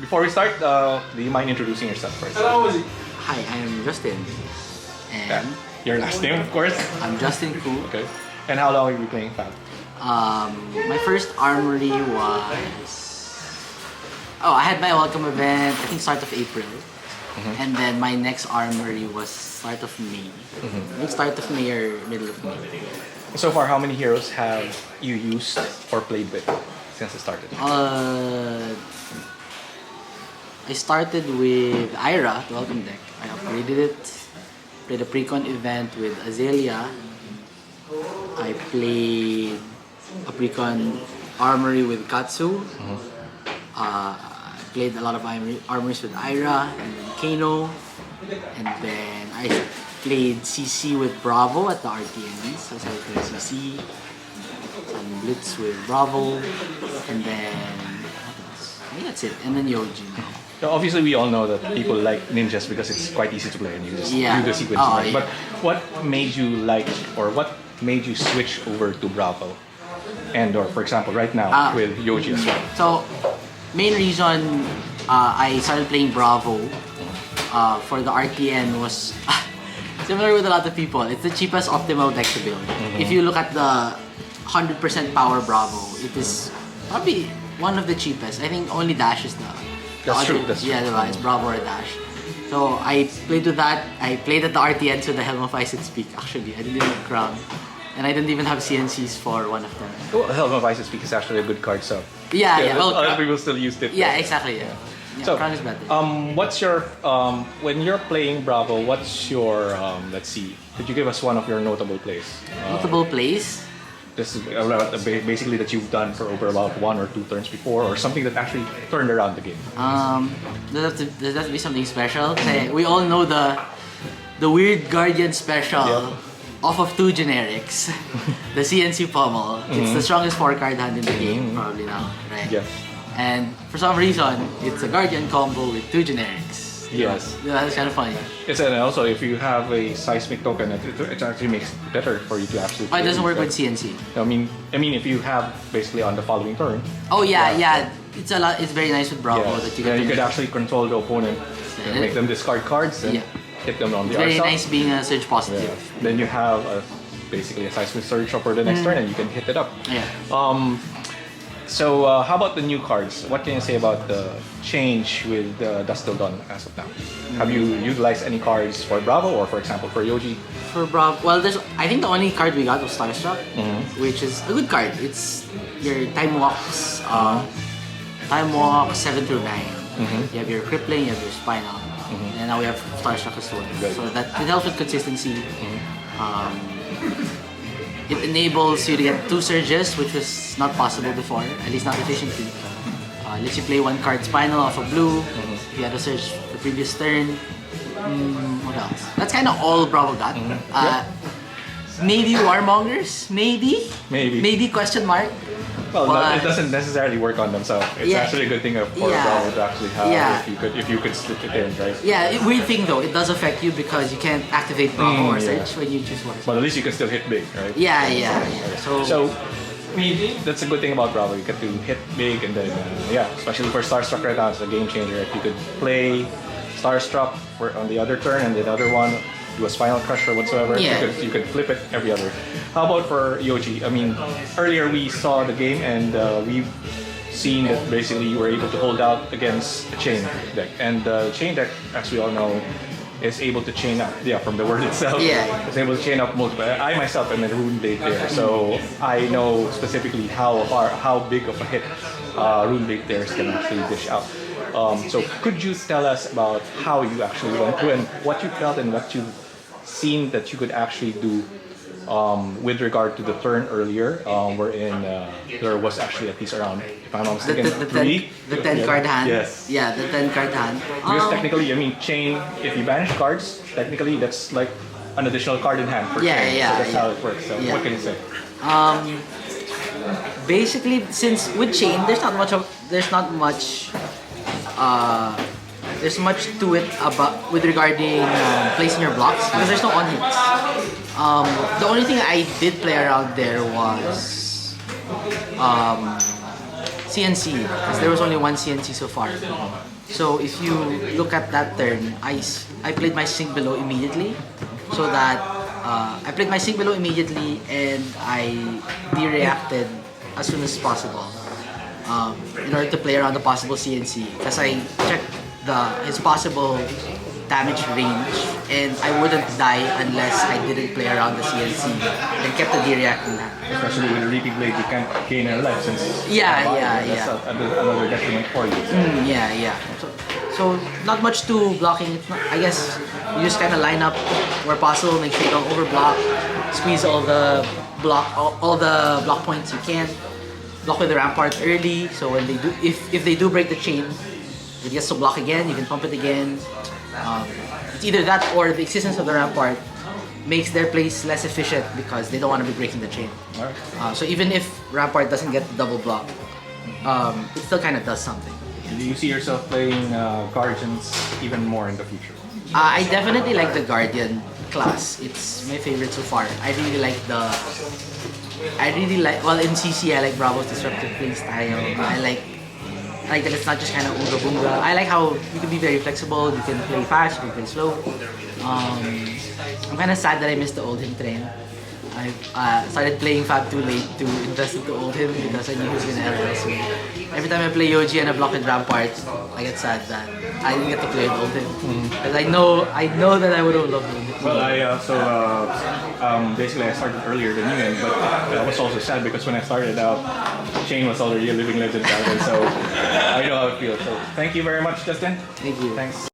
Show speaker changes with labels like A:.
A: before we start, do you mind introducing yourself first?
B: Hi, I'm Justin.
A: Yeah.
B: And
A: Your last name, of course.
B: I'm Justin Koo.
A: Okay. And how long have you been playing Fab?
B: My first armory was... Oh, I had my welcome event, I think start of April. And then my next armory was start of May. I think start of May or middle of May.
A: So far, how many heroes have you used or played with since it started?
B: I started with Ira, the welcome deck. I upgraded it. Played a pre-con event with Azalea. I played a pre-con armory with Katsu. I played a lot of armories with Ira and then Kano. And then I played CC with Bravo at the RTN. So I played CC. Some Blitz with Bravo. And then... what else? I think that's it. And then Yoji now.
A: So obviously, we all know that people like ninjas because it's quite easy to play and you just do the sequence. Right? But what made you like, or what made you switch over to Bravo? And or for example, right now with Yoji as well.
B: So, main reason I started playing Bravo for the RTN was similar with a lot of people. It's the cheapest optimal deck to build. If you look at the 100% power Bravo, it is probably one of the cheapest. I think only Dash is the
A: That's true.
B: It's Bravo or Dash. So I played with that. I played at the RTN with the Helm of Ice and Speak. Actually, I didn't even have Crown, and I didn't even have CNCs for one of them.
A: Oh, Helm of Ice and Speak is actually a good card. So
B: Well,
A: other people still used it.
B: Yeah, exactly. Yeah.
A: So
B: Crown is better.
A: What's your when you're playing Bravo? What's your let's see? Could you give us one of your notable plays?
B: Notable plays.
A: This is basically that you've done for over about 1 or 2 turns before, or something that actually turned around the game.
B: Does that be something special? We all know the weird Guardian special off of 2 generics, the CNC Pommel. It's the strongest 4-card hand in the game probably now, right?
A: Yes.
B: And for some reason, it's a Guardian combo with 2 generics.
A: Yes.
B: That's kind of funny.
A: Yes, and also if you have a seismic token, it actually makes it better for you to actually.
B: Oh, it doesn't work with CNC.
A: I mean, if you have basically on the following turn.
B: Oh yeah. It's a lot. It's very nice with Bravo that
A: you could actually control the opponent, and make them discard cards and hit them on the
B: It's very
A: arsenal.
B: nice being a Surge positive.
A: Yeah. Then you have basically a seismic surge for the next turn, and you can hit it up.
B: Yeah.
A: So how about the new cards? What can you say about the change with Dust Till Dawn as of now? Have you utilized any cards for Bravo or for example for Yoji?
B: For Bravo, well, I think the only card we got was Starstruck, which is a good card. It's your Time Walks, Time Walk 7 through 9. You have your Crippling, you have your Spinal, and now we have Starstruck as well.
A: Good.
B: So that it helps with consistency. It enables you to get 2 surges, which was not possible before, at least not efficiently. Lets you play 1 card Spinal off of blue. If you had a surge the previous turn. What else? That's kind of all Bravo got. Maybe Warmongers? Maybe? Maybe question mark.
A: Well, it doesn't necessarily work on them, so it's actually a good thing for Bravo to actually have if you could slip it in, right?
B: Yeah, weird thing though, it does affect you because you can't activate Bravo or Search when you choose one.
A: But at least you can still hit big, right?
B: Yeah.
A: So that's a good thing about Bravo. You get to hit big, and then especially for Starstruck right now, it's a game changer. If you could play Starstruck on the other turn and the other one do a Spinal Crush or whatsoever, you could flip it every other. How about for Yoji? I mean, earlier we saw the game and we've seen that basically you were able to hold out against a chain deck, and the chain deck, as we all know, is able to chain up. Yeah, from the word itself, it's able to chain up multiple. I myself am a Rune Blade player, so I know specifically how big of a hit Rune Blade players can actually dish out. So could you tell us about how you actually went through and what you felt and what you've seen that you could actually do with regard to the turn earlier, wherein there was actually at least around, if I'm not mistaken,
B: the 10 card hand.
A: Yes.
B: Yeah, the 10 card hand.
A: Because technically, chain, if you banish cards, technically that's like an additional card in hand for chain. So that's how it works. So what can you say?
B: Basically, since with chain, there's not much to it about with regarding placing your blocks because there's no on hits. The only thing I did play around there was CNC because there was only 1 CNC so far. So if you look at that turn, I played my sink below immediately, so that I played my sink below immediately and I de-reacted as soon as possible, in order to play around the possible CNC, because I checked his possible damage range and I wouldn't die unless I didn't play around the CNC and kept the de-reacting hand.
A: Especially with a repeat blade, you can't gain a life since
B: Yeah,
A: that's another detriment for you. So.
B: Yeah. So not much to blocking. It's not, I guess you just kind of line up where possible, make sure you don't overblock, squeeze all the block points you can, block with the rampart early. So when they do, if they do break the chain, it gets to block again. You can pump it again. It's either that or the existence of the rampart makes their plays less efficient because they don't want to be breaking the chain.
A: Alright.
B: So even if rampart doesn't get the double block, it still kind of does something.
A: Do you see yourself playing Guardians even more in the future?
B: I definitely like the Guardian class. It's my favorite so far. I really like well, in CC I like Bravo's disruptive play style. I like that it's not just kind of unga bunga. I like how you can be very flexible. You can play fast, you can play slow. I'm kind of sad that I missed the old him train. I started playing Fab too late to invest into old him because I knew he was gonna LL soon. Every time I play Yoji and I block with Rampart, I get sad that I didn't get to play with old him. Because I know that I would have loved him.
A: Well, basically I started earlier than you, but I was also sad because when I started out, Shane was already a living legend back then, so I know how it feels. So thank you very much, Justin.
B: Thank you.
A: Thanks.